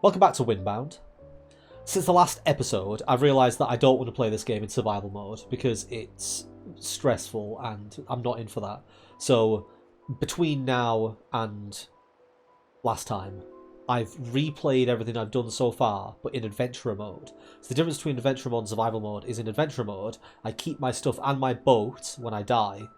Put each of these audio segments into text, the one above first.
Welcome back to Windbound. Since the last episode, I've realised that I don't want to play this game in survival mode because it's stressful and I'm not in for that. So, between now and last time, I've replayed everything I've done so far, but in adventurer mode. So the difference between adventurer mode and survival mode is in adventurer mode, I keep my stuff and my boat when I die,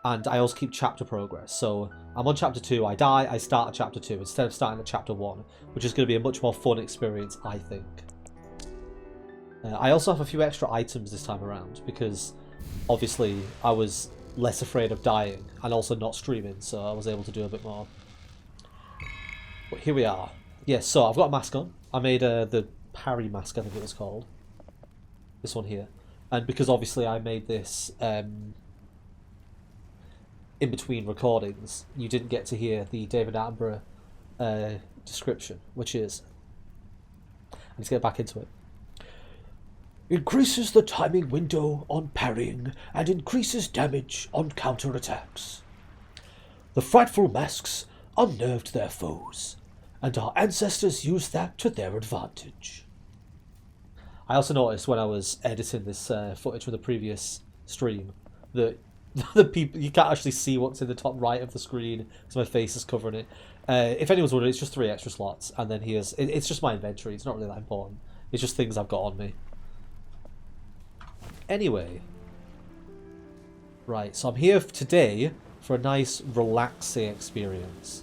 and I also keep chapter progress. So I'm on chapter 2, I die, I start at chapter 2 instead of starting at chapter 1, which is going to be a much more fun experience, I think. I also have a few extra items this time around, because obviously I was less afraid of dying, and also not streaming, so I was able to do a bit more. But here we are. Yes, so I've got a mask on. I made the parry mask, I think it was called. This one here. And because obviously I made this in between recordings, you didn't get to hear the David Attenborough description, which is... Let's get back into it. Increases the timing window on parrying and increases damage on counterattacks. The frightful masks unnerved their foes, and our ancestors used that to their advantage. I also noticed when I was editing this footage from the previous stream that the people, you can't actually see what's in the top right of the screen because my face is covering it. If anyone's wondering, it's just 3 extra slots, and then it's just my inventory. It's not really that important. It's just things I've got on me. Anyway, right, so I'm here today for a nice relaxing experience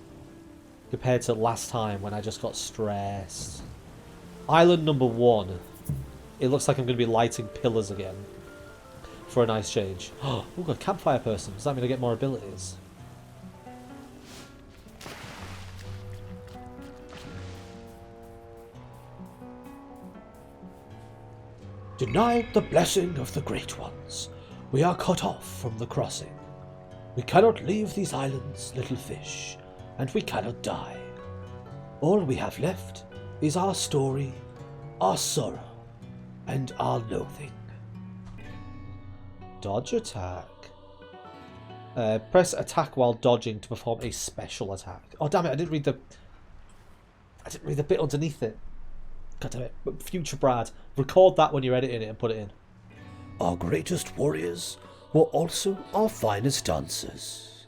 compared to last time when I just got stressed. Island number 1. It looks like I'm going to be lighting pillars again for a nice change. Oh, got a campfire person. Does that mean I get more abilities? Denied the blessing of the great ones, we are cut off from the crossing. We cannot leave these islands, little fish, and we cannot die. All we have left is our story, our sorrow, and our loathing. Dodge attack. Press attack while dodging to perform a special attack. Oh damn it! I didn't read the bit underneath it. God damn it! Future Brad, record that when you're editing it and put it in. Our greatest warriors were also our finest dancers.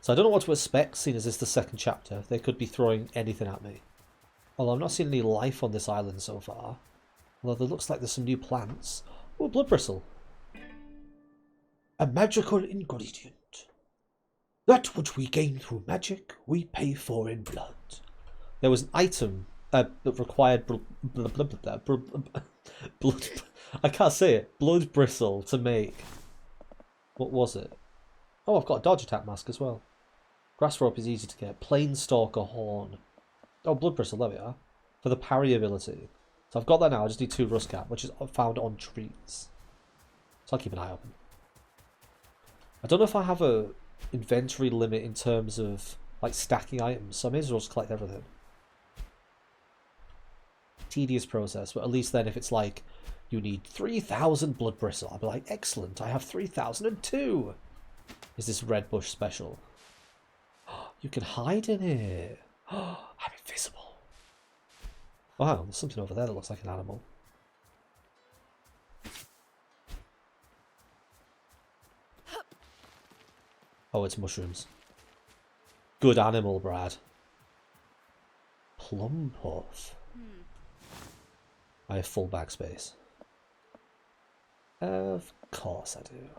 So I don't know what to expect, seeing as it's the second chapter. They could be throwing anything at me. Although I'm not seeing any life on this island so far. Although there looks like there's some new plants. Oh, blood bristle. A magical ingredient. That which we gain through magic, we pay for in blood. There was an item that required blood. I can't say it. Blood bristle to make. What was it? Oh, I've got a dodge attack mask as well. Grass rope is easy to get. Planestalker horn. Oh, blood bristle. There we are. For the parry ability. So I've got that now. I just need 2 rust cap, which is found on trees. So I'll keep an eye open. I don't know if I have a inventory limit in terms of like stacking items, so I may as well just collect everything. Tedious process, but at least then if it's like you need 3,000 blood bristle, I'll be like, excellent, I have 3,002. Is this red bush special? You can hide in it. I'm invisible. Oh, hang on, there's something over there that looks like an animal. Oh, it's mushrooms. Good animal, Brad. Plum puff. I have full backspace. Of course I do.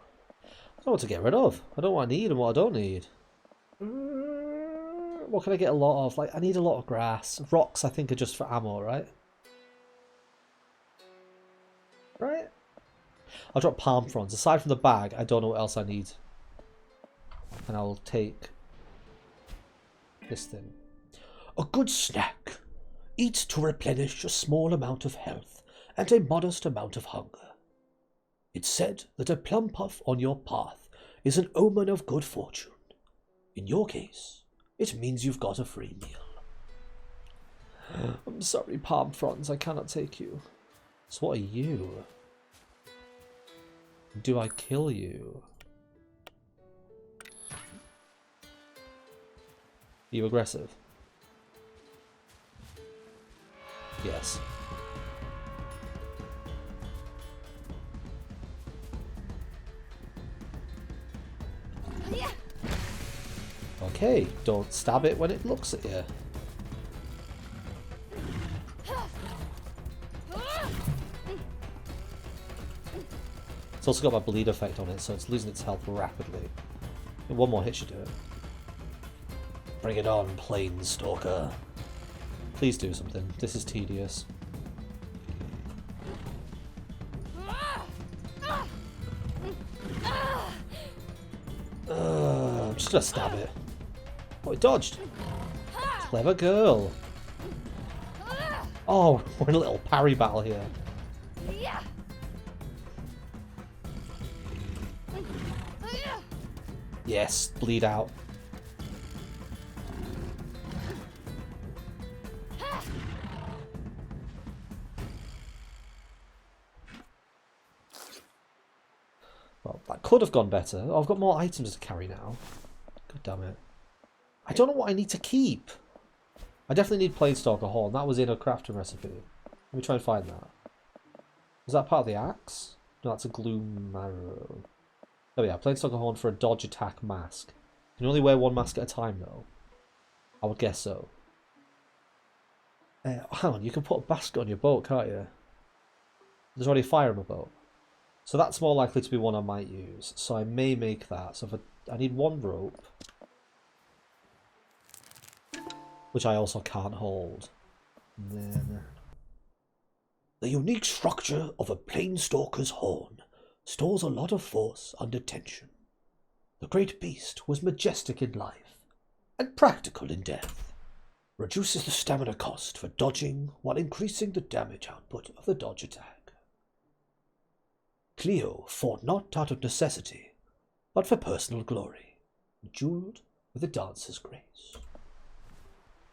I don't know what to get rid of. I don't know what I need and what I don't need. What can I get a lot of? Like, I need a lot of grass. Rocks, I think, are just for ammo, right? Right? I'll drop palm fronds. Aside from the bag, I don't know what else I need. And I'll take this thing. A good snack. Eat to replenish a small amount of health and a modest amount of hunger. It's said that a plum puff on your path is an omen of good fortune. In your case, it means you've got a free meal. I'm sorry, palm fronds, I cannot take you. So what are you? Do I kill you? Are you aggressive? Yes. Okay, don't stab it when it looks at you. It's also got my bleed effect on it, so it's losing its health rapidly. And one more hit should do it. Bring it on, Planestalker. Please do something. This is tedious. I'm just gonna stab it. Oh, it dodged. Clever girl. Oh, we're in a little parry battle here. Yes, bleed out. Well, that could have gone better. Oh, I've got more items to carry now. God damn it. I don't know what I need to keep. I definitely need Planestalker Horn. That was in a crafting recipe. Let me try and find that. Is that part of the axe? No, that's a Gloom Arrow. Oh yeah, Planestalker Horn for a dodge attack mask. You can only wear one mask at a time though. I would guess so. Hang on, you can put a basket on your boat, can't you? There's already fire on my boat. So that's more likely to be one I might use. So I may make that. So if I need one rope. Which I also can't hold. And then... The unique structure of a Planestalker's horn stores a lot of force under tension. The great beast was majestic in life and practical in death. Reduces the stamina cost for dodging while increasing the damage output of the dodge attack. Cleo fought not out of necessity, but for personal glory, jeweled with a dancer's grace.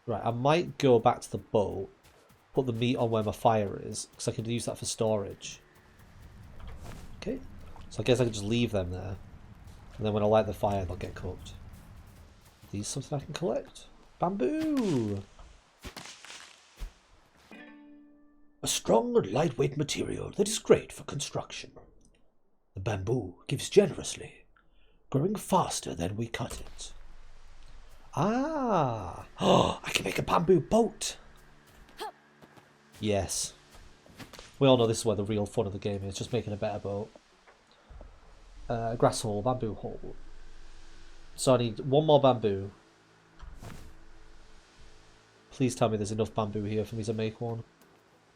Right, I might go back to the boat, put the meat on where my fire is, because I can use that for storage. Okay, so I guess I can just leave them there, and then when I light the fire, they'll get cooked. Are these something I can collect? Bamboo! A strong and lightweight material that is great for construction. The bamboo gives generously, growing faster than we cut it. Ah! Oh, I can make a bamboo boat! Yes. We all know this is where the real fun of the game is, just making a better boat. Grass hole, bamboo hole. So I need one more bamboo. Please tell me there's enough bamboo here for me to make one.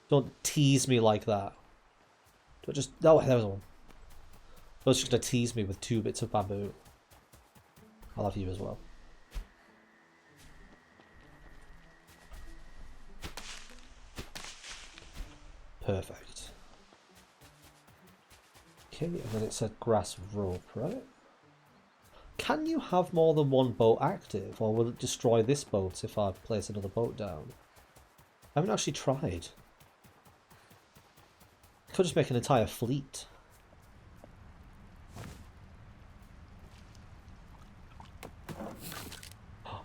Don't tease me like that. Don't just... Oh, there was one. I was just going to tease me with 2 bits of bamboo. I'll have you as well. Perfect. Okay, and then it said grass rope, right? Can you have more than one boat active, or will it destroy this boat if I place another boat down? I haven't actually tried. I could just make an entire fleet.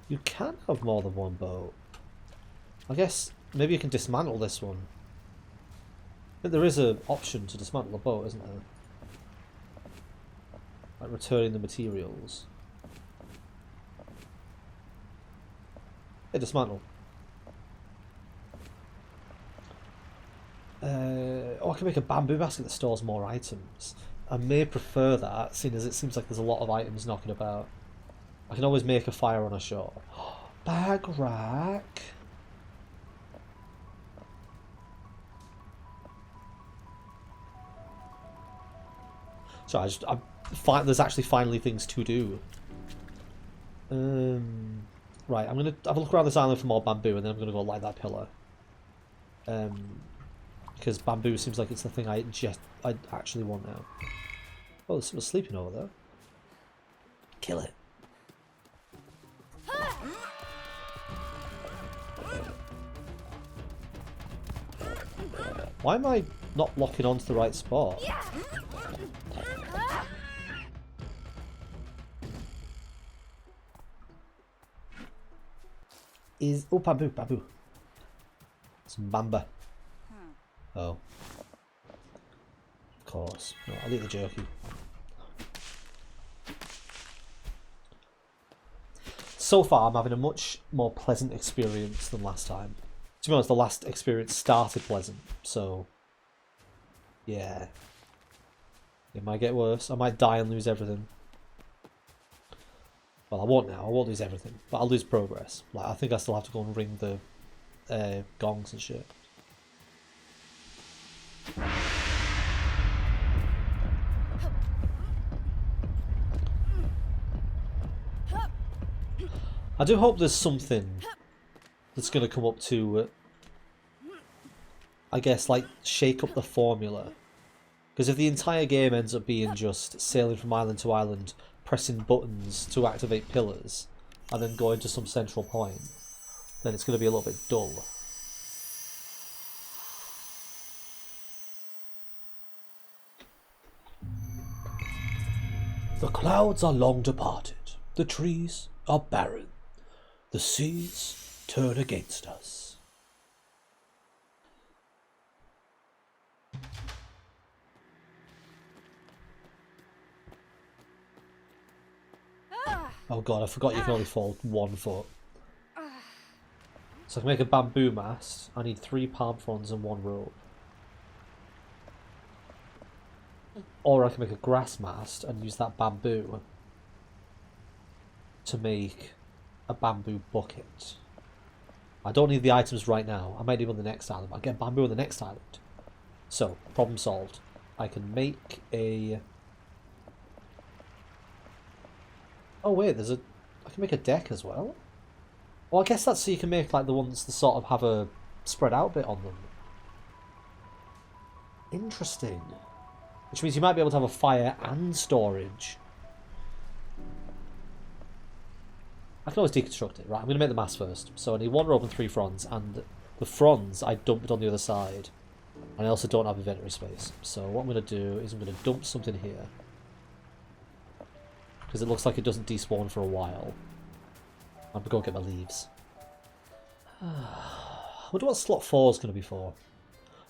You can have more than one boat. I guess maybe you can dismantle this one. But there is an option to dismantle a boat, isn't there? Like returning the materials. Hey, dismantle. Oh, I can make a bamboo basket that stores more items. I may prefer that, seeing as it seems like there's a lot of items knocking about. I can always make a fire on a shore. Bag rack. So there's actually finally things to do. Right, I'm gonna have a look around this island for more bamboo, and then I'm gonna go light that pillar. Because bamboo seems like it's the thing I actually want now. Oh, there's someone sleeping over there. Kill it. Why am I not locking onto the right spot? Oh, bamboo. Some bamba. Oh. Of course. No, I'll eat the jerky. So far, I'm having a much more pleasant experience than last time. To be honest, the last experience started pleasant, so... yeah. It might get worse. I might die and lose everything. Well, I won't now. I won't lose everything. But I'll lose progress. Like, I think I still have to go and ring the gongs and shit. I do hope there's something that's going to come up to, I guess, like, shake up the formula. Because if the entire game ends up being just sailing from island to island, pressing buttons to activate pillars, and then going to some central point, then it's going to be a little bit dull. The clouds are long departed, the trees are barren, the seas turn against us. Oh god, I forgot you can only fall 1 foot. So I can make a bamboo mast. I need 3 palm fronds and 1 rope. Or I can make a grass mast and use that bamboo to make a bamboo bucket. I don't need the items right now. I might need them on the next island. I'll get bamboo on the next island. So, problem solved. I can make a... oh wait, I can make a deck as well? Well, I guess that's so you can make like the ones that sort of have a spread out bit on them. Interesting. Which means you might be able to have a fire and storage. I can always deconstruct it. Right, I'm going to make the mast first. So I need 1 rope and 3 fronds, and the fronds I dumped on the other side. And I also don't have inventory space. So what I'm going to do is I'm going to dump something here. Because it looks like it doesn't despawn for a while. I'm going to go get my leaves. I wonder what slot 4 is going to be for.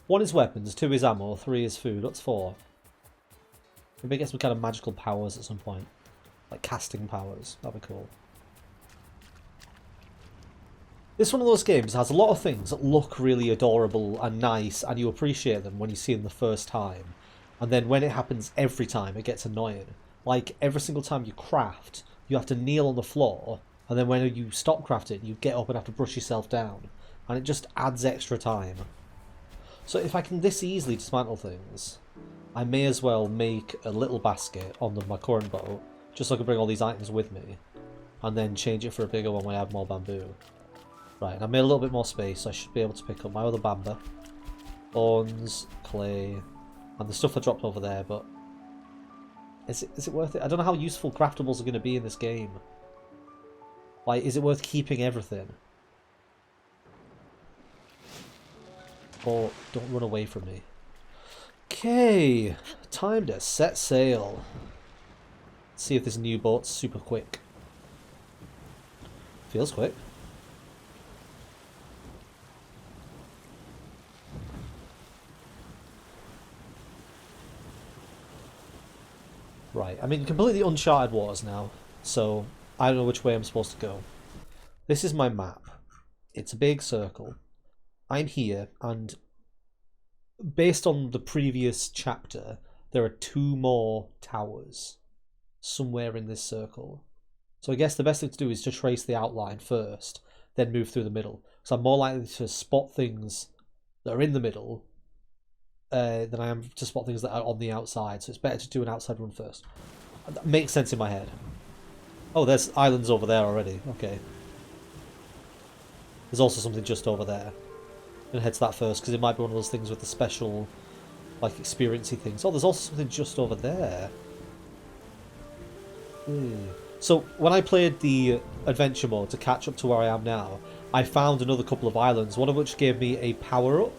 1 is weapons, 2 is ammo, 3 is food. What's 4? Maybe get some kind of magical powers at some point. Like casting powers. That'd be cool. This is one of those games that has a lot of things that look really adorable and nice, and you appreciate them when you see them the first time. And then when it happens every time, it gets annoying. Like, every single time you craft, you have to kneel on the floor, and then when you stop crafting, you get up and have to brush yourself down. And it just adds extra time. So if I can this easily dismantle things, I may as well make a little basket on my current boat, just so I can bring all these items with me, and then change it for a bigger one when I have more bamboo. Right, and I made a little bit more space, so I should be able to pick up my other bamba, bones, clay, and the stuff I dropped over there, but is it worth it? I don't know how useful craftables are going to be in this game. Like, is it worth keeping everything? Or don't run away from me. Okay, time to set sail. Let's see if this new boat's super quick. Feels quick. Right, I'm in completely uncharted waters now, so I don't know which way I'm supposed to go. This is my map. It's a big circle. I'm here, and based on the previous chapter, there are 2 more towers somewhere in this circle. So I guess the best thing to do is to trace the outline first, then move through the middle. So I'm more likely to spot things that are in the middle than I am to spot things that are on the outside. So it's better to do an outside run first. That makes sense in my head. Oh, there's islands over there already. Okay. There's also something just over there. I'm going to head to that first, because it might be one of those things with the special, like, experiencey things. Oh, there's also something just over there. So, when I played the adventure mode to catch up to where I am now, I found another couple of islands, one of which gave me a power-up.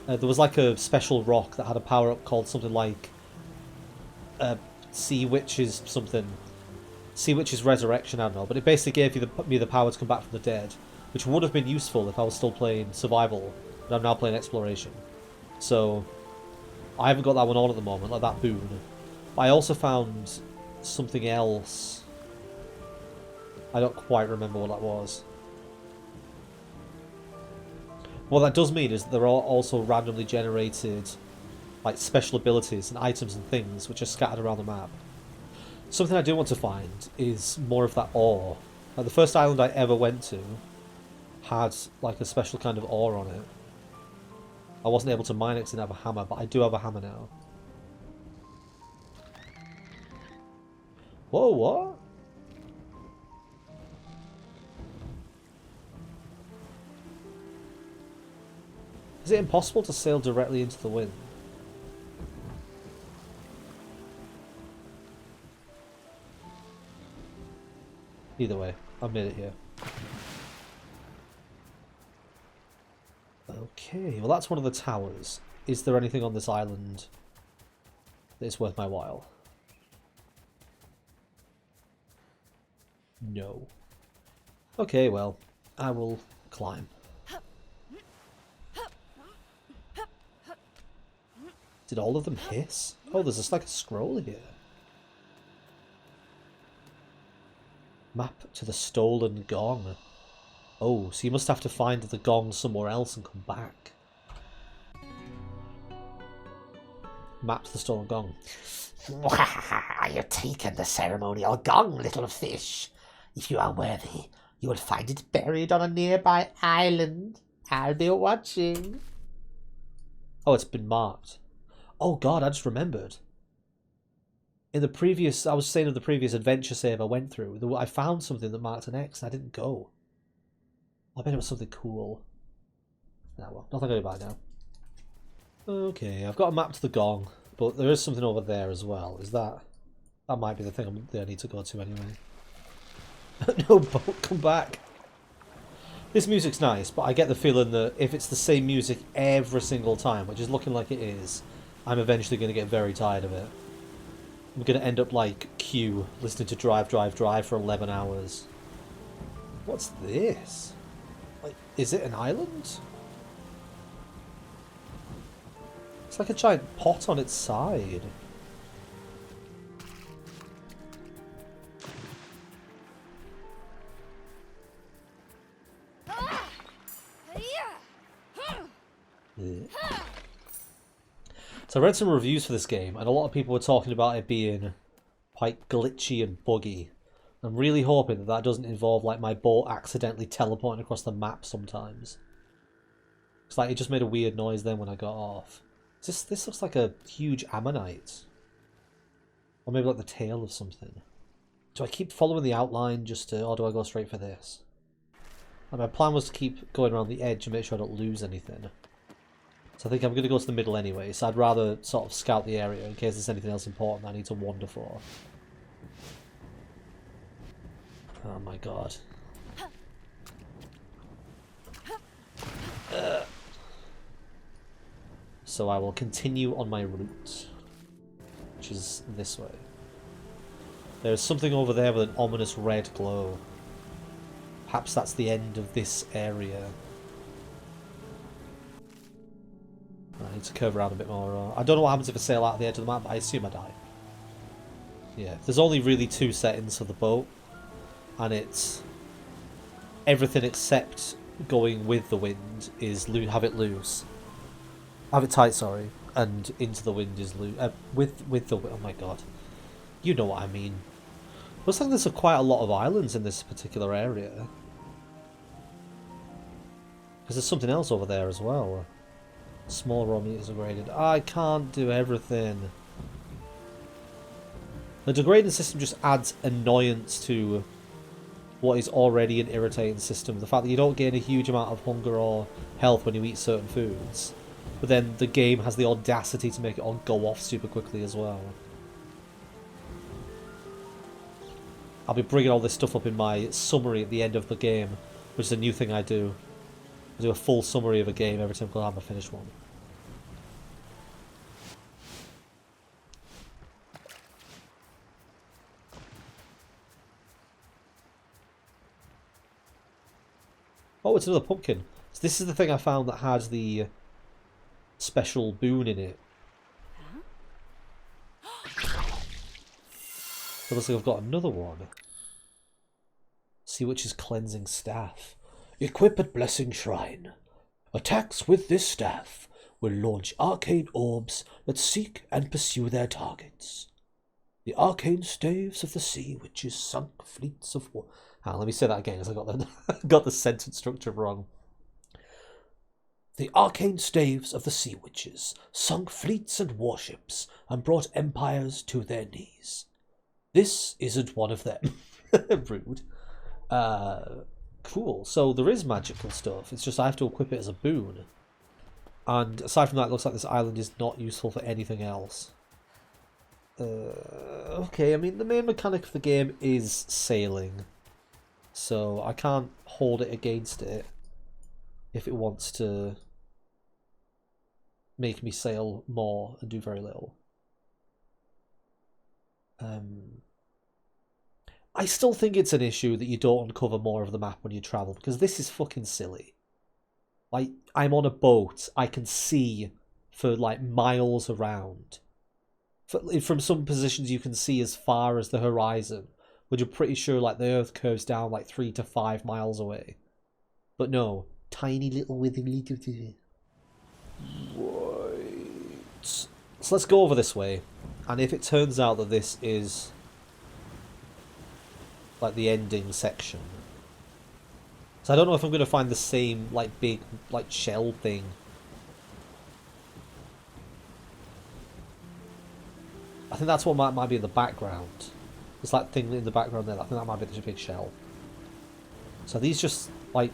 There was like a special rock that had a power-up called something like Sea Witch's something. Sea Witch's Resurrection, I don't know. But it basically gave me the power to come back from the dead, which would have been useful if I was still playing survival but I'm now playing exploration. So I haven't got that one on at the moment, like that boon. But I also found something else. I don't quite remember what that was. What that does mean is that there are also randomly generated like special abilities and items and things which are scattered around the map. Something I do want to find is more of that ore. Like the first island I ever went to had like a special kind of ore on it. I wasn't able to mine it because I didn't have a hammer, but I do have a hammer now. Whoa, what? Is it impossible to sail directly into the wind? Either way, I've made it here. Okay, well that's one of the towers. Is there anything on this island that is worth my while? No. Okay, well, I will climb. Did all of them hiss? Oh, there's just like a scroll here. Map to the stolen gong. Oh, so you must have to find the gong somewhere else and come back. Map to the stolen gong. You've taken the ceremonial gong, little fish. If you are worthy, you will find it buried on a nearby island. I'll be watching. Oh, it's been marked. Oh god, I just remembered. In the previous, I was saying of the previous adventure save I went through, I found something that marked an X and I didn't go. I bet it was something cool. Nah, well, nothing to do about it now. Okay, I've got a map to the gong, but there is something over there as well. Is that... That might be the thing I need to go to anyway. No, boat, come back. This music's nice, but I get the feeling that if it's the same music every single time, which is looking like it is, I'm eventually going to get very tired of it. I'm going to end up like Q, listening to Drive, Drive, Drive for 11 hours. What's this? Like, is it an island? It's like a giant pot on its side. So I read some reviews for this game, and a lot of people were talking about it being quite glitchy and buggy. I'm really hoping that that doesn't involve like my boat accidentally teleporting across the map sometimes. It's like it just made a weird noise then when I got off. This looks like a huge ammonite. Or maybe like the tail of something. Do I keep following the outline just to, or do I go straight for this? And my plan was to keep going around the edge and make sure I don't lose anything. So I think I'm going to go to the middle anyway, so I'd rather sort of scout the area in case there's anything else important I need to wander for. Oh my god. So I will continue on my route, which is this way. There's something over there with an ominous red glow. Perhaps that's the end of this area. I need to curve around a bit more. I don't know what happens if I sail out of the edge of the map, but I assume I die. Yeah, there's only really 2 settings for the boat, and it's everything except going with the wind is have it loose. Have it tight, sorry, and into the wind is loose. With the oh my god, you know what I mean. Looks like there's quite a lot of islands in this particular area. Because there's something else over there as well. Small raw meat is degraded. I can't do everything. The degrading system just adds annoyance to what is already an irritating system. The fact that you don't gain a huge amount of hunger or health when you eat certain foods. But then the game has the audacity to make it all go off super quickly as well. I'll be bringing all this stuff up in my summary at the end of the game, which is a new thing I do. I do a full summary of a game every time I finish one. Oh, it's another pumpkin. So this is the thing I found that has the special boon in it. It looks like I've got another one. Sea Witch's Cleansing Staff. Equip at Blessing Shrine. Attacks with this staff will launch arcane orbs that seek and pursue their targets. The arcane staves of the Sea Witches sunk fleets of war. Let me say that again, because I got the sentence structure wrong. The arcane staves of the Sea Witches sunk fleets and warships and brought empires to their knees. This isn't one of them. Rude. Cool. So there is magical stuff. It's just I have to equip it as a boon. And aside from that, it looks like this island is not useful for anything else. Okay, I mean, the main mechanic of the game is sailing. So I can't hold it against it if it wants to make me sail more and do very little. I still think it's an issue that you don't uncover more of the map when you travel, because this is fucking silly. Like, I'm on a boat, I can see for like miles around. From some positions you can see as far as the horizon, but you're pretty sure like the Earth curves down like 3 to 5 miles away. But no, tiny little withing little. Right. So let's go over this way, and if it turns out that this is like the ending section, so I don't know if I'm going to find the same like big like shell thing. I think that's what might be in the background. There's that thing in the background there. I think that might be the big shell. So these just like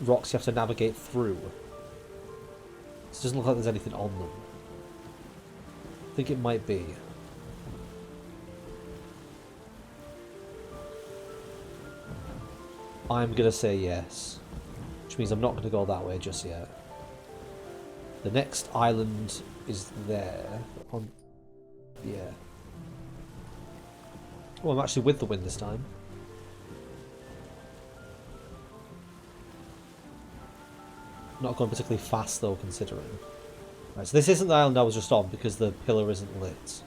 rocks you have to navigate through. It doesn't look like there's anything on them. I think it might be. I'm going to say yes. Which means I'm not going to go that way just yet. The next island is there. Yeah. Oh, I'm actually with the wind this time. Not going particularly fast though, considering. Right, so this isn't the island I was just on because the pillar isn't lit.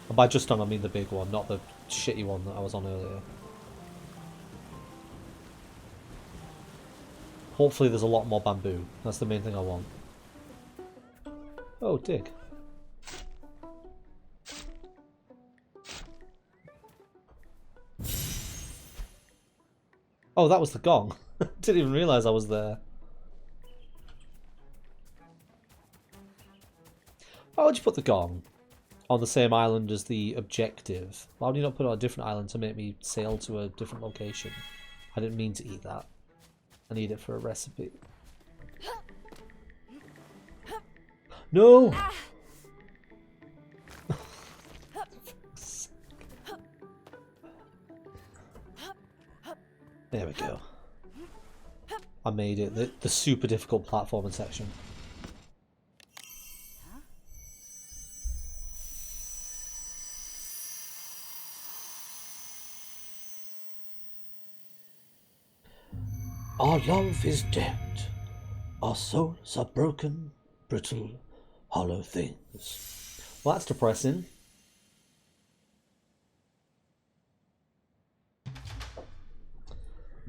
And by just on, I mean the big one, not the shitty one that I was on earlier. Hopefully there's a lot more bamboo. That's the main thing I want. Oh, dig. Oh, that was the gong. Didn't even realise I was there. Why would you put the gong on the same island as the objective? Why would you not put it on a different island to make me sail to a different location? I didn't mean to eat that. I need it for a recipe. No! There we go. I made it. The super difficult platforming section. Our love is dead. Our souls are broken, brittle, hollow things. Well, that's depressing.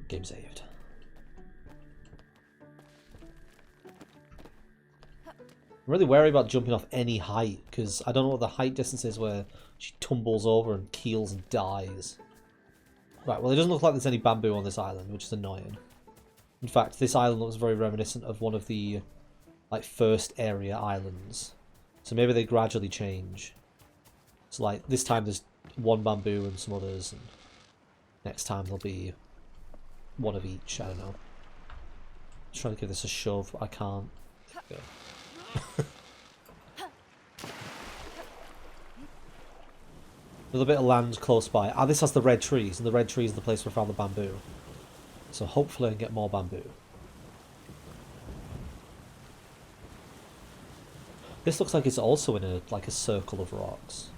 Game saved. I'm really wary about jumping off any height, because I don't know what the height distance is where she tumbles over and keels and dies. Right, well it doesn't look like there's any bamboo on this island, which is annoying. In fact, this island looks very reminiscent of one of the like first area islands. So maybe they gradually change. So like this time there's one bamboo and some others, and next time there'll be one of each. I don't know. Just trying to give this a shove. I can't. There we go. There's a bit of land close by. Ah, this has the red trees, and the red trees are the place where I found the bamboo. So hopefully I can get more bamboo. This looks like it's also in a circle of rocks.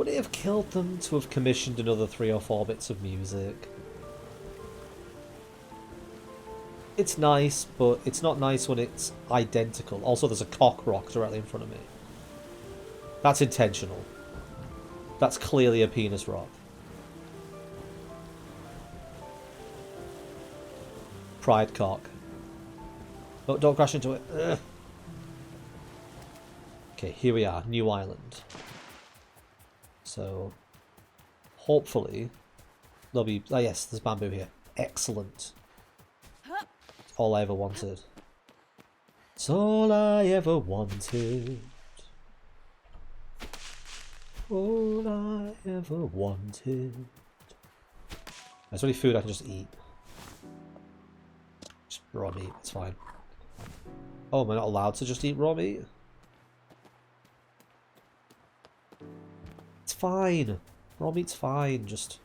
Would it have killed them to have commissioned another 3 or 4 bits of music? It's nice, but it's not nice when it's identical. Also, there's a cock rock directly in front of me. That's intentional. That's clearly a penis rock. Pride cock. Oh, don't crash into it. Ugh. Okay, here we are. New island. So, hopefully, there'll be... Oh yes, there's bamboo here. Excellent. It's all I ever wanted. It's all I ever wanted. All I ever wanted. There's only food I can just eat. Just raw meat, it's fine. Oh, am I not allowed to just eat raw meat? It's fine. Raw meat's fine. Just,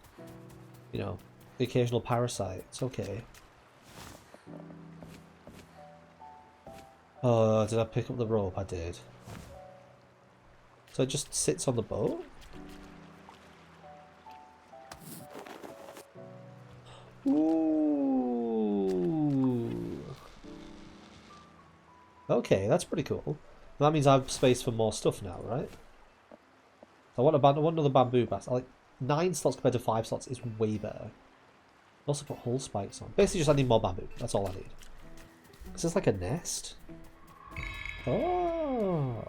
you know, the occasional parasite. It's okay. Oh, did I pick up the rope? I did. So it just sits on the boat? Ooh. Okay, that's pretty cool. That means I have space for more stuff now, right? I want another bamboo basket. Like 9 slots compared to 5 slots is way better. Also put hull spikes on. Basically, just I need more bamboo. That's all I need. Is this like a nest? Oh.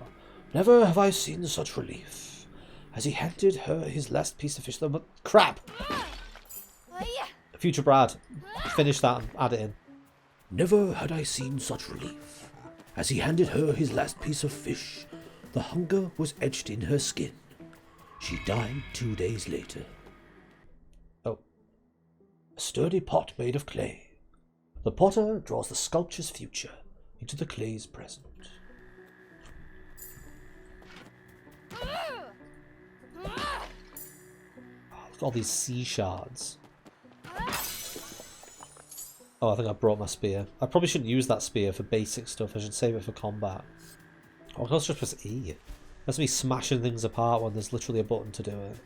Never have I seen such relief. As he handed her his last piece of fish. But crap! Future Brad, finish that and add it in. Never had I seen such relief. As he handed her his last piece of fish, the hunger was etched in her skin. She died 2 days later. Oh. A sturdy pot made of clay. The potter draws the sculpture's future into the clay's present. Oh, look at all these sea shards. Oh, I think I brought my spear. I probably shouldn't use that spear for basic stuff. I should save it for combat. Oh, I can also just press E. That's me smashing things apart when there's literally a button to do it.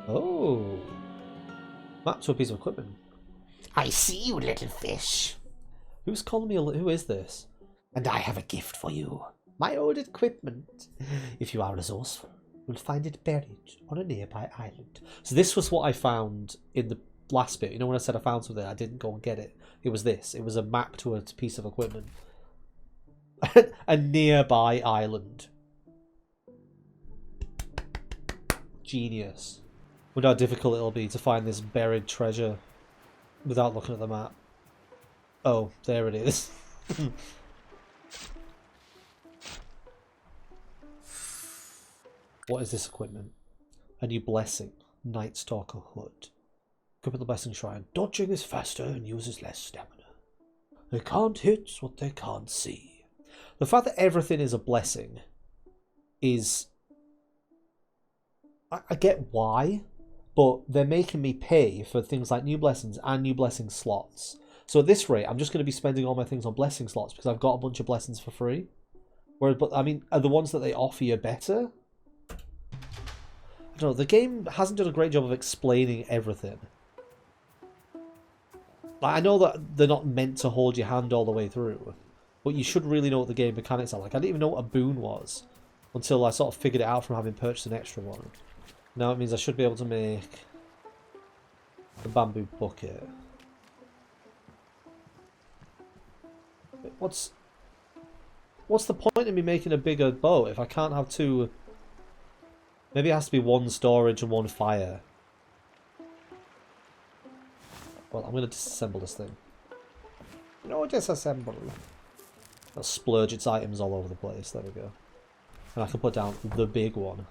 Oh. Map to a piece of equipment. I see you, little fish. Who's calling me who is this? And I have a gift for you. My old equipment. If you are resourceful, you'll find it buried on a nearby island. So this was what I found in the last bit. You know when I said I found something, I didn't go and get it. It was this. It was a map to a piece of equipment. A nearby island. Genius. Wonder how difficult it'll be to find this buried treasure without looking at the map. Oh, there it is. What is this equipment? A new blessing. Night Stalker hood. Equip at the blessing shrine. Dodging is faster and uses less stamina. They can't hit what they can't see. The fact that everything is a blessing is... I get why, but they're making me pay for things like new blessings and new blessing slots. So at this rate, I'm just going to be spending all my things on blessing slots because I've got a bunch of blessings for free. Whereas, but I mean, are the ones that they offer you better? I don't know, the game hasn't done a great job of explaining everything. Like, I know that they're not meant to hold your hand all the way through, but you should really know what the game mechanics are like. I didn't even know what a boon was until I sort of figured it out from having purchased an extra one. Now it means I should be able to make the bamboo bucket. What's the point of me making a bigger boat if I can't have two? Maybe it has to be one storage and one fire. Well, I'm going to disassemble this thing. No, disassemble. I'll splurge its items all over the place. There we go. And I can put down the big one.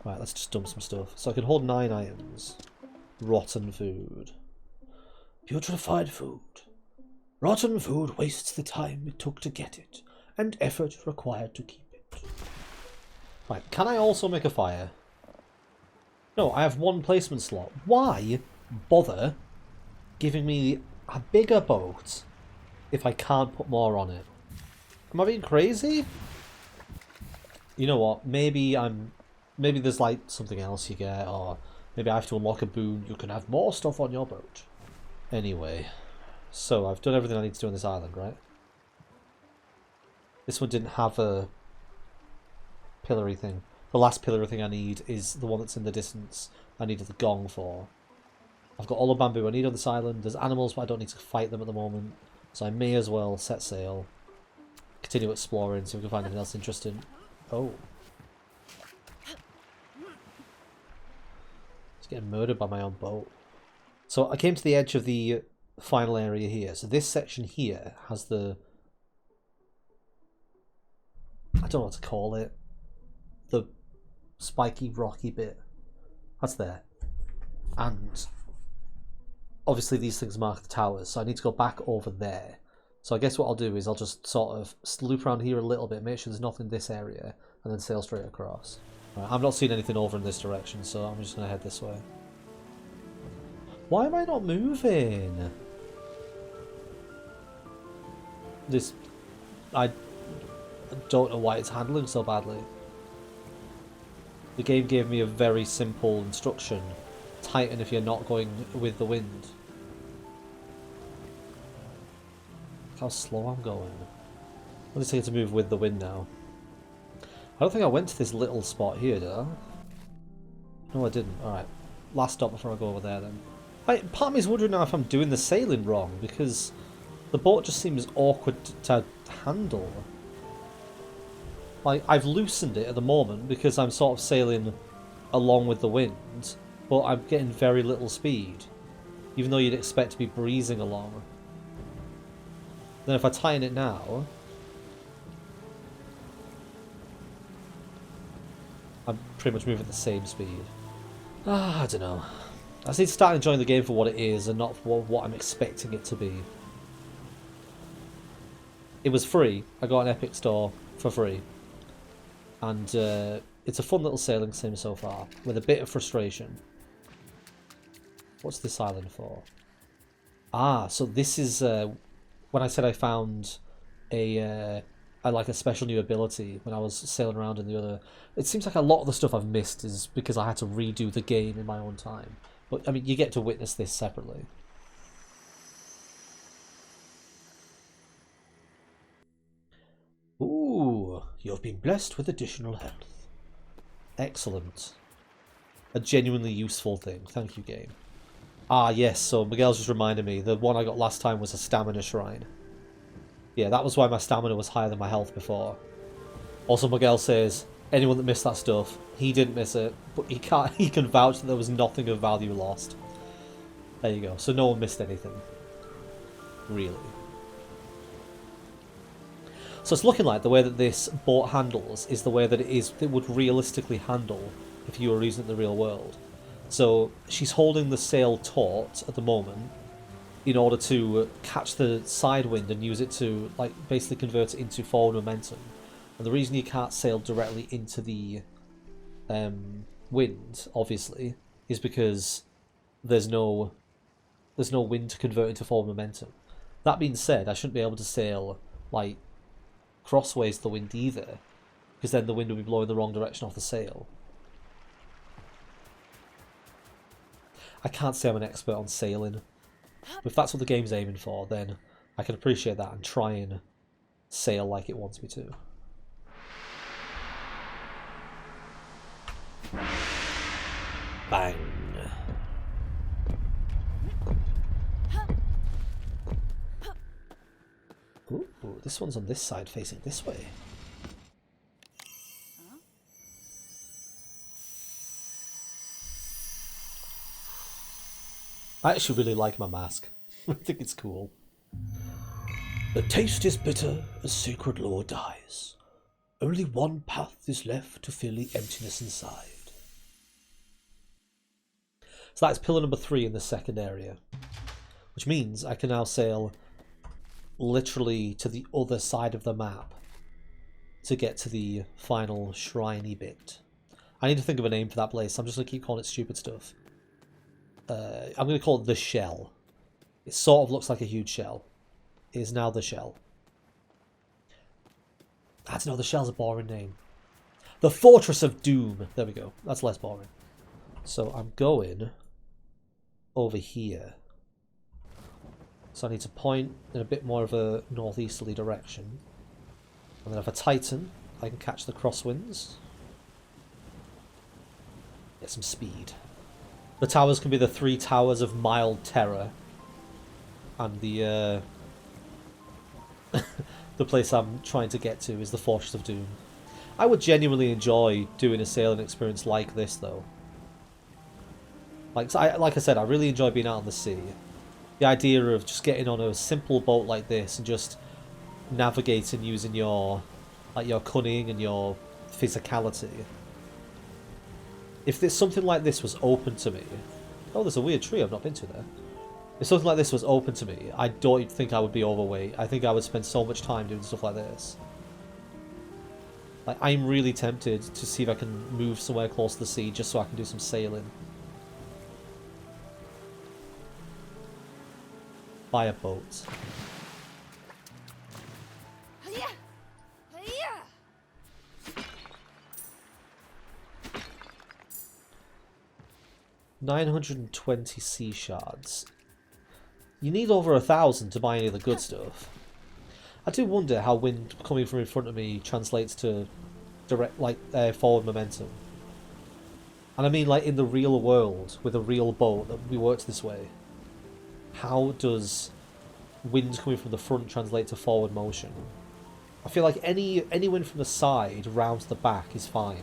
Right, let's just dump some stuff. So I can hold 9 items. Rotten food. Putrefied food. Rotten food wastes the time it took to get it, and effort required to keep it. Right, can I also make a fire? No, I have one placement slot. Why bother giving me a bigger boat if I can't put more on it? Am I being crazy? You know what? Maybe there's like something else you get, or maybe I have to unlock a boon. You can have more stuff on your boat. Anyway, so I've done everything I need to do on this island, right? This one didn't have a pillory thing. The last pillory thing I need is the one that's in the distance. I needed the gong for. I've got all the bamboo I need on this island. There's animals, but I don't need to fight them at the moment. So I may as well set sail. Continue exploring, see if we can find anything else interesting. Oh. Just getting murdered by my own boat. So I came to the edge of the final area here. So this section here has the... I don't know what to call it. The spiky, rocky bit. That's there. And obviously these things mark the towers, so I need to go back over there. So I guess what I'll do is I'll just sort of loop around here a little bit, make sure there's nothing in this area, and then sail straight across. Right, I'm not seeing anything over in this direction, so I'm just going to head this way. Why am I not moving? I don't know why it's handling so badly. The game gave me a very simple instruction. Tighten if you're not going with the wind. Look how slow I'm going. I'm just to move with the wind now. I don't think I went to this little spot here, did I? No, I didn't. Alright. Last stop before I go over there then. Part of me is wondering now if I'm doing the sailing wrong, because the boat just seems awkward to handle. Like, I've loosened it at the moment because I'm sort of sailing along with the wind, but I'm getting very little speed, even though you'd expect to be breezing along. Then if I tighten it now, I'm pretty much moving at the same speed. I don't know. I just need to start enjoying the game for what it is and not for what I'm expecting it to be. It was free. I got an Epic Store for free. And it's a fun little sailing sim so far, with a bit of frustration. What's this island for? Ah, so this is when I said I found a like a special new ability when I was sailing around in the other. It seems like a lot of the stuff I've missed is because I had to redo the game in my own time. But I mean, you get to witness this separately. Ooh, you've been blessed with additional health. Excellent. A genuinely useful thing. Thank you, game. Ah, yes, so Miguel's just reminded me. The one I got last time was a stamina shrine. Yeah, that was why my stamina was higher than my health before. Also, Miguel says, anyone that missed that stuff, he didn't miss it, but he can vouch that there was nothing of value lost. There you go. So no one missed anything. Really. So it's looking like the way that this boat handles is the way that it would realistically handle if you were using it in the real world. So she's holding the sail taut at the moment in order to catch the side wind and use it to like basically convert it into forward momentum. And the reason you can't sail directly into the wind, obviously, is because there's no wind to convert into forward momentum. That being said, I shouldn't be able to sail like crossways the wind either, because then the wind would be blowing the wrong direction off the sail. I can't say I'm an expert on sailing. If that's what the game's aiming for, then I can appreciate that and try and sail like it wants me to. Bang. Ooh, this one's on this side facing this way. I actually really like my mask. I think it's cool. The taste is bitter as sacred lore dies. Only one path is left to fill the emptiness inside. So that's pillar number 3 in the second area. Which means I can now sail literally to the other side of the map to get to the final shriney bit. I need to think of a name for that place. I'm just going to keep calling it stupid stuff. I'm going to call it the Shell. It sort of looks like a huge shell. It is now the Shell. I don't know, the Shell's a boring name. The Fortress of Doom. There we go. That's less boring. So I'm going over here. So I need to point in a bit more of a northeasterly direction. And then if I tighten, I can catch the crosswinds. Get some speed. The towers can be the 3 towers of mild terror. And the the place I'm trying to get to is the Fortress of Doom. I would genuinely enjoy doing a sailing experience like this, though. Like I said, I really enjoy being out on the sea. The idea of just getting on a simple boat like this and just navigating using your cunning and your physicality. If something like this was open to me... Oh, there's a weird tree I've not been to there. If something like this was open to me, I don't think I would be overweight. I think I would spend so much time doing stuff like this. Like, I'm really tempted to see if I can move somewhere close to the sea just so I can do some sailing. Buy a boat. $920 sea shards. You need over 1,000 to buy any of the good stuff. I do wonder how wind coming from in front of me translates to direct, forward momentum. And I mean, like, in the real world, with a real boat that we worked this way, how does wind coming from the front translate to forward motion? I feel like any wind from the side round to the back is fine.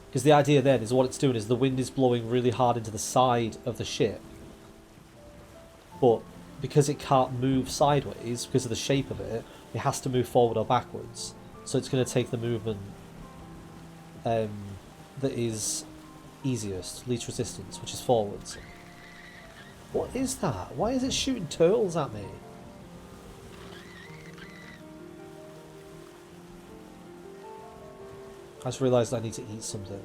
Because the idea then is what it's doing is the wind is blowing really hard into the side of the ship. But because it can't move sideways, because of the shape of it, it has to move forward or backwards. So it's going to take the movement that is easiest, least resistance, which is forwards. What is that? Why is it shooting turtles at me? I just realised I need to eat something.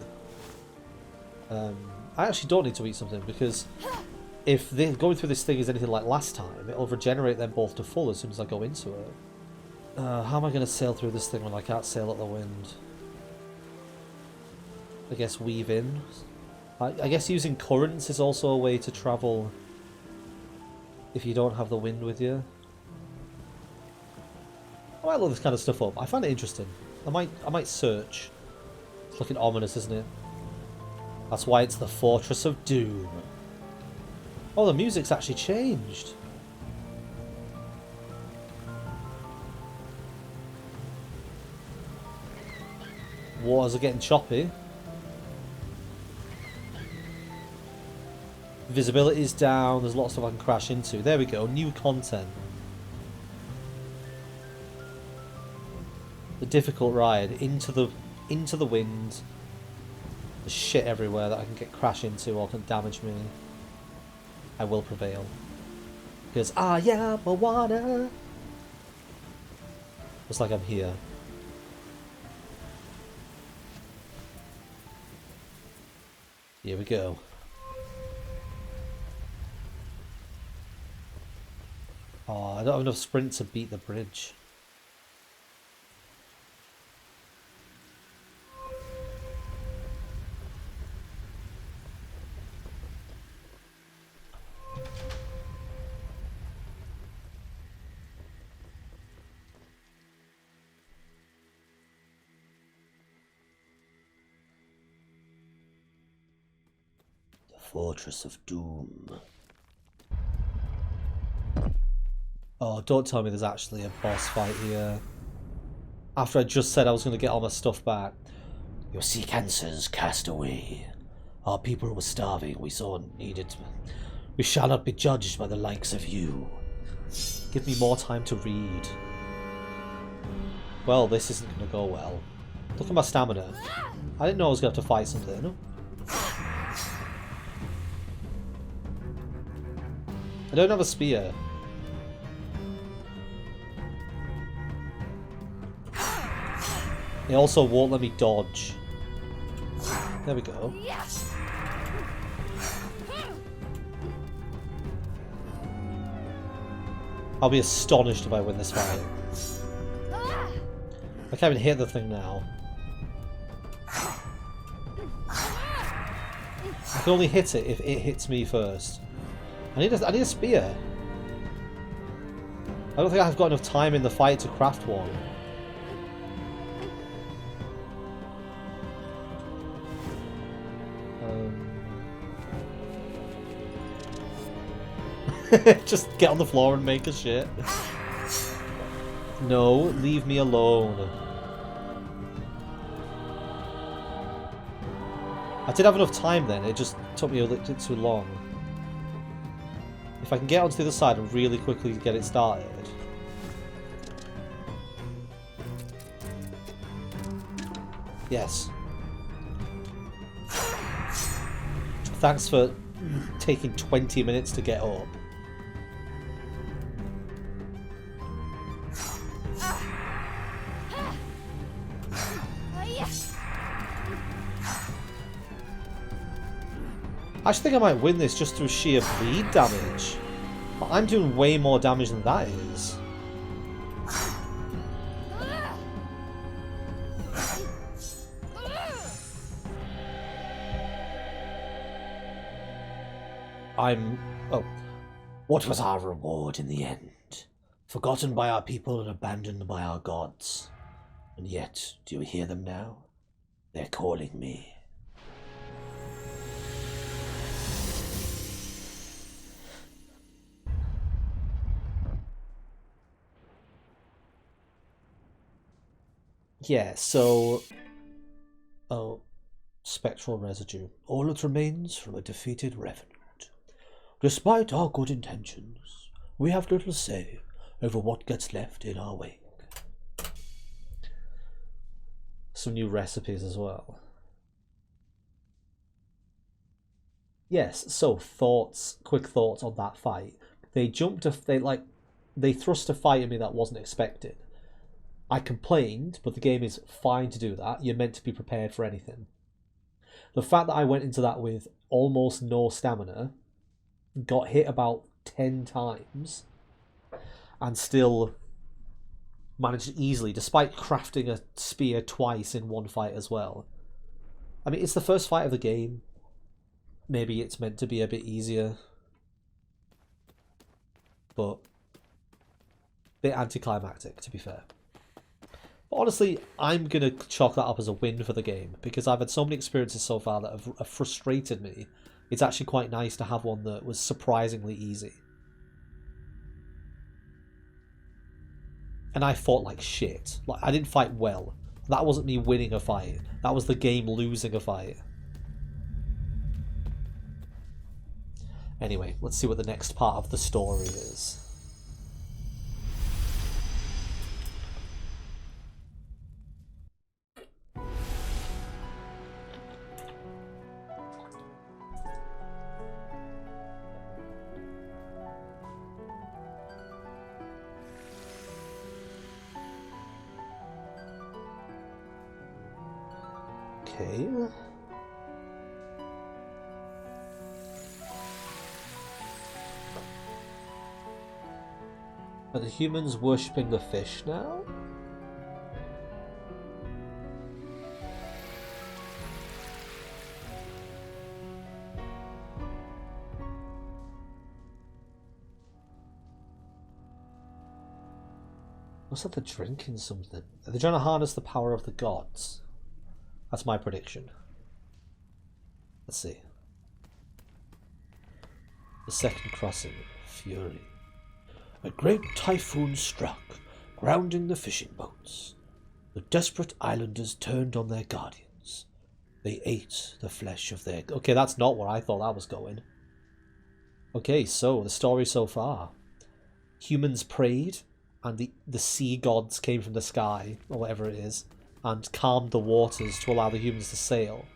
I actually don't need to eat something because if going through this thing is anything like last time, it'll regenerate them both to full as soon as I go into it. How am I going to sail through this thing when I can't sail at the wind? I guess weave in. I guess using currents is also a way to travel if you don't have the wind with you. I might look this kind of stuff up. I find it interesting. I might search. It's looking ominous, isn't it? That's why it's the Fortress of Doom. Oh, the music's actually changed. Waters are getting choppy. Visibility's down. There's lots of stuff I can crash into. There we go. New content. The difficult ride into the wind. There's shit everywhere that I can get crash into or can damage me. I will prevail. Because I am a water. Looks like I'm here. Here we go. Oh, I don't have enough sprint to beat the bridge. Fortress of Doom. Oh, don't tell me there's actually a boss fight here. After I just said I was going to get all my stuff back. Your sea cancers cast away. Our people were starving. We saw needed. We shall not be judged by the likes of you. Give me more time to read. Well, this isn't going to go well. Look at my stamina. I didn't know I was going to have to fight something. I don't have a spear. It also won't let me dodge. There we go. I'll be astonished if I win this fight. I can't even hit the thing now. I can only hit it if it hits me first. I need a spear. I don't think I've got enough time in the fight to craft one. Just get on the floor and make a shit. No, leave me alone. I did have enough time then, it just took me a little bit too long. If I can get onto the other side and really quickly get it started. Yes. Thanks for taking 20 minutes to get up. I actually think I might win this just through sheer bleed damage. But I'm doing way more damage than that is. Oh. What was our reward in the end? Forgotten by our people and abandoned by our gods. And yet, do you hear them now? They're calling me. Yeah, so... Oh. Spectral residue. All that remains from a defeated revenant. Despite our good intentions, we have little say over what gets left in our wake. Some new recipes as well. Yes, so quick thoughts on that fight. They thrust a fight at me that wasn't expected. I complained, but the game is fine to do that. You're meant to be prepared for anything. The fact that I went into that with almost no stamina, got hit about 10 times, and still managed easily, despite crafting a spear twice in one fight as well. I mean, it's the first fight of the game. Maybe it's meant to be a bit easier. But a bit anticlimactic, to be fair. But honestly, I'm going to chalk that up as a win for the game, because I've had so many experiences so far that have frustrated me. It's actually quite nice to have one that was surprisingly easy. And I fought like shit. Like, I didn't fight well. That wasn't me winning a fight. That was the game losing a fight. Anyway, let's see what the next part of the story is. Okay. Are the humans worshipping the fish now? Looks like they're drinking something. Are they trying to harness the power of the gods? That's my prediction. Let's see. The second crossing. Fury. A great typhoon struck, grounding the fishing boats. The desperate islanders turned on their guardians. They ate the flesh of their... Okay, that's not where I thought that was going. Okay, so the story so far. Humans prayed, and the sea gods came from the sky, or whatever it is, and calmed the waters to allow the humans to sail.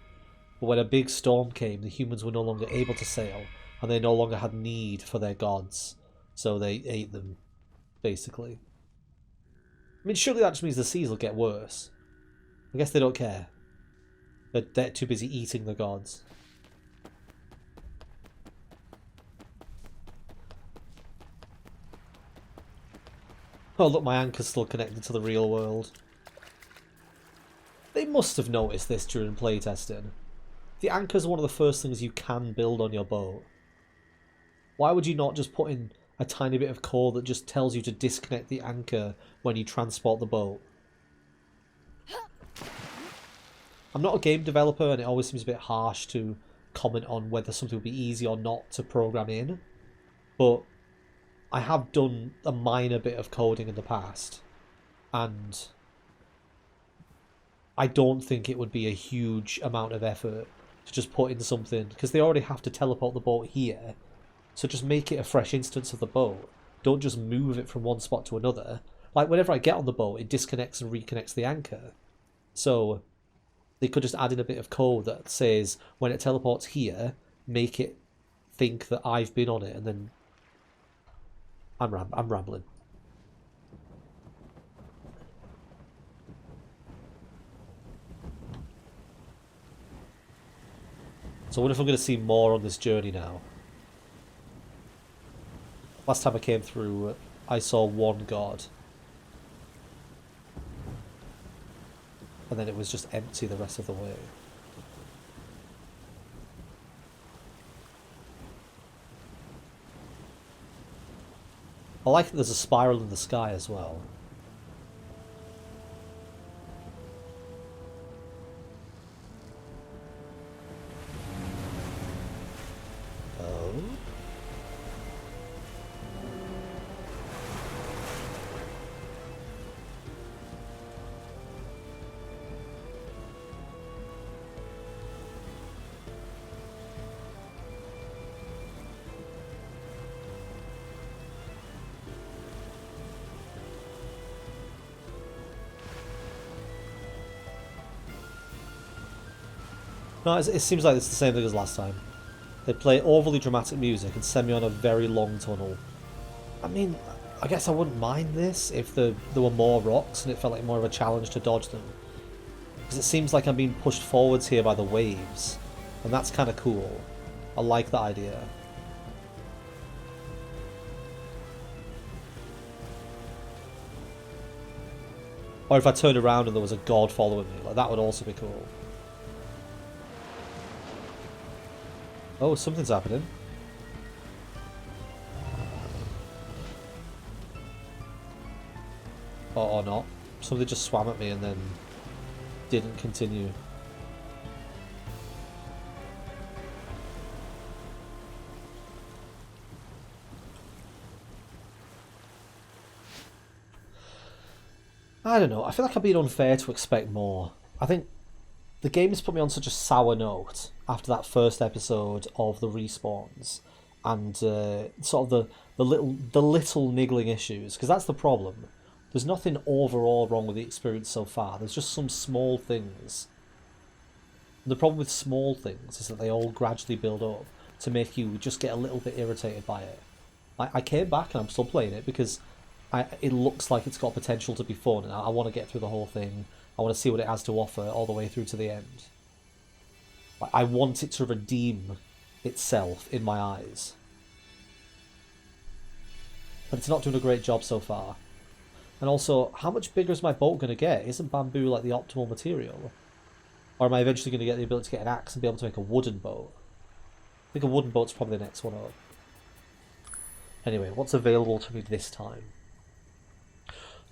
But when a big storm came, the humans were no longer able to sail, and they no longer had need for their gods. So they ate them, basically. I mean, surely that just means the seas will get worse. I guess they don't care. They're too busy eating the gods. Oh look, my anchor's still connected to the real world. They must have noticed this during playtesting. The anchor's one of the first things you can build on your boat. Why would you not just put in a tiny bit of code that just tells you to disconnect the anchor when you transport the boat? I'm not a game developer and it always seems a bit harsh to comment on whether something would be easy or not to program in, but I have done a minor bit of coding in the past, and I don't think it would be a huge amount of effort to just put in something, because they already have to teleport the boat here, so just make it a fresh instance of the boat. Don't just move it from one spot to another. Like, whenever I get on the boat, it disconnects and reconnects the anchor. So they could just add in a bit of code that says, when it teleports here, make it think that I've been on it, and then... I'm rambling. So I wonder if I'm going to see more on this journey now. Last time I came through, I saw one god. And then it was just empty the rest of the way. I like that there's a spiral in the sky as well. Oh? No, it seems like it's the same thing as last time. They play overly dramatic music and send me on a very long tunnel. I mean, I guess I wouldn't mind this if there were more rocks and it felt like more of a challenge to dodge them. Because it seems like I'm being pushed forwards here by the waves. And that's kind of cool. I like that idea. Or if I turned around and there was a god following me, like that would also be cool. Oh, something's happening. Or not. Something just swam at me and then didn't continue. I don't know. I feel like I'm being unfair to expect more. I think the game has put me on such a sour note after that first episode of the respawns and sort of the little niggling issues, because that's the problem. There's nothing overall wrong with the experience so far. There's just some small things. And the problem with small things is that they all gradually build up to make you just get a little bit irritated by it. I came back and I'm still playing it because it looks like it's got potential to be fun, and I want to get through the whole thing. I want to see what it has to offer all the way through to the end. I want it to redeem itself in my eyes. But it's not doing a great job so far. And also, how much bigger is my boat going to get? Isn't bamboo like the optimal material? Or am I eventually going to get the ability to get an axe and be able to make a wooden boat? I think a wooden boat's probably the next one up. Anyway, what's available to me this time?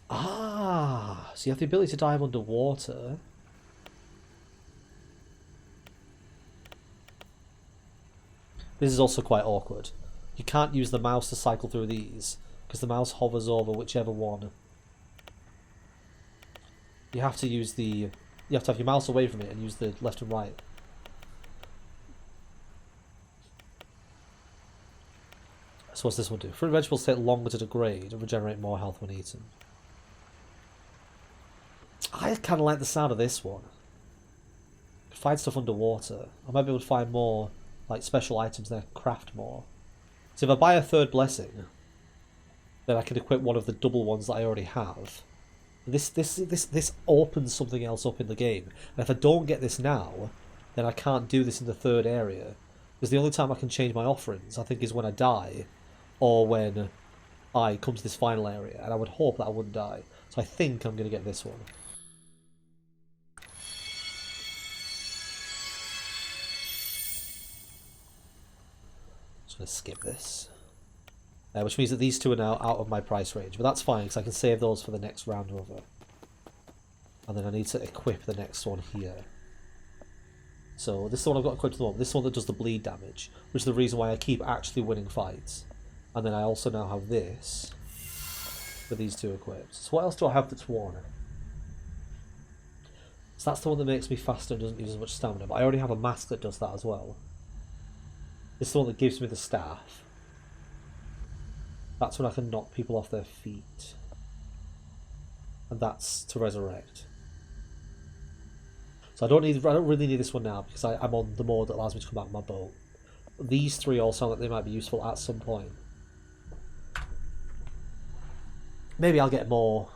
Ah, so you have the ability to dive underwater. This is also quite awkward. You can't use the mouse to cycle through these, because the mouse hovers over whichever one. You have to use you have to have your mouse away from it and use the left and right. So what's this one do? Fruit and vegetables take longer to degrade and regenerate more health when eaten. I kind of like the sound of this one. Find stuff underwater. I might be able to find more like special items there, craft more. So if I buy a third blessing, then I can equip one of the double ones that I already have. This opens something else up in the game. And if I don't get this now, then I can't do this in the third area. Because the only time I can change my offerings, I think, is when I die, or when I come to this final area. And I would hope that I wouldn't die. So I think I'm going to get this one. Just going to skip this. Which means that these two are now out of my price range. But that's fine, because I can save those for the next round over. And then I need to equip the next one here. So this is the one I've got equipped at the moment. This is the one that does the bleed damage, which is the reason why I keep actually winning fights. And then I also now have this with these two equipped. So what else do I have that's one? So that's the one that makes me faster and doesn't use as much stamina. But I already have a mask that does that as well. This is the one that gives me the staff. That's when I can knock people off their feet. And that's to resurrect. So I don't really need this one now because I'm on the mode that allows me to come out with my boat. These three all sound like they might be useful at some point. Maybe I'll get more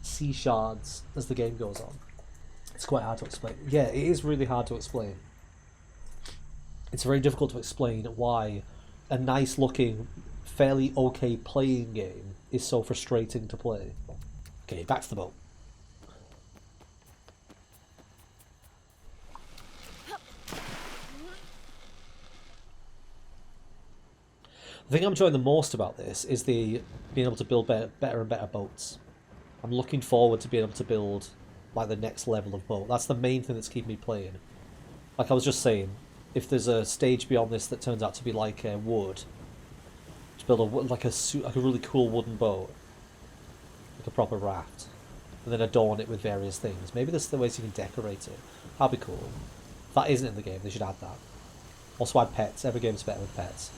sea shards as the game goes on. It's quite hard to explain. Yeah, it is really hard to explain. It's very difficult to explain why a nice looking, fairly okay playing game is so frustrating to play. Okay, back to the boat. The thing I'm enjoying the most about this is being able to build better and better boats. I'm looking forward to being able to build like the next level of boat. That's the main thing that's keeping me playing. Like I was just saying, if there's a stage beyond this that turns out to be like wood, to build like a really cool wooden boat, like a proper raft, and then adorn it with various things. Maybe there's the ways you can decorate it. That'd be cool. If that isn't in the game, they should add that. Also add pets. Every game's better with pets.